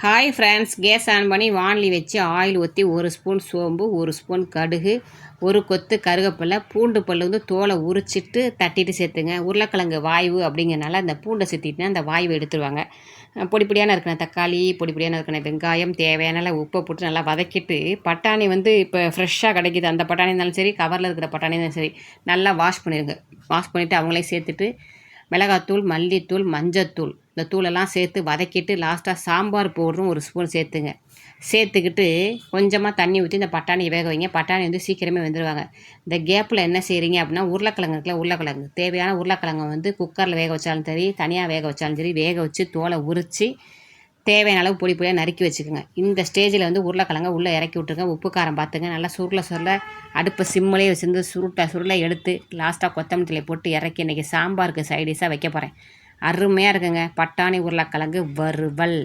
Hi friends, case on பண்ணி வானலி வச்சு oil ஊற்றி 1 ஸ்பூன் சோம்பு, 1 ஸ்பூன் கடுகு, 1 கொத்து கருவேப்பிலை, பூண்டு பல் வந்து தோலை உரிச்சிட்டு தட்டிட்டு சேர்த்துங்க. உருளைக்கிழங்கு வாய்வு அப்படிங்கிறனால அந்த பூண்டை சேர்த்திட்டுனா அந்த வாய்வு எடுத்துருவாங்க. பொடி பொடியான இருக்கிற தக்காளி, பொடி பொடியான இருக்கிற வெங்காயம், தேவையான உப்பை போட்டு நல்லா வதக்கிட்டு, பட்டாணி வந்து இப்போ ஃப்ரெஷ்ஷாக கிடைக்கிது, அந்த பட்டாணி இருந்தாலும் சரி, கவரில் இருக்கிற பட்டாணி இருந்தாலும் சரி, நல்லா வாஷ் பண்ணிடுங்க. வாஷ் பண்ணிவிட்டு அவங்களே சேர்த்துட்டு மிளகாத்தூள், மல்லித்தூள், மஞ்சத்தூள் இந்த தூளெல்லாம் சேர்த்து வதக்கிட்டு லாஸ்ட்டாக சாம்பார் பவுடரும் 1 ஸ்பூன் சேர்த்துங்க. சேர்த்துக்கிட்டு கொஞ்சமாக தண்ணி ஊற்றி இந்த பட்டாணியை வேக வைங்க. பட்டாணி வந்து சீக்கிரமே வெந்துடுவாங்க. இந்த கேப்பில் என்ன செய்கிறீங்க அப்படின்னா, உருளைக்கிழங்கு இருக்குல்ல, உருளைக்கிழங்கு தேவையான உருளைக்கிழங்கை வந்து குக்கரில் வேக வச்சாலும் சரி, தனியாக வேக வச்சாலும் சரி, வேக வச்சு தோலை உரித்து தேவையான அளவு பொடி பொடியாக நறுக்கி வச்சுக்கோங்க. இந்த ஸ்டேஜில் வந்து உருளைக்கிழங்க உள்ளே இறக்கி விட்ருங்க. உப்பு காரம் பார்த்துங்க. நல்லா சுருள அடுப்பு சிம்மிலே வச்சுருந்து சுருளை எடுத்து லாஸ்ட்டாக கொத்தமல்லி தழை போட்டு இறக்கி இன்றைக்கி சாம்பாருக்கு சைடிஷாக வைக்க போகிறேன். அருமையாக இருக்குங்க பட்டாணி உருளைக்கிழங்கு வறுவல்.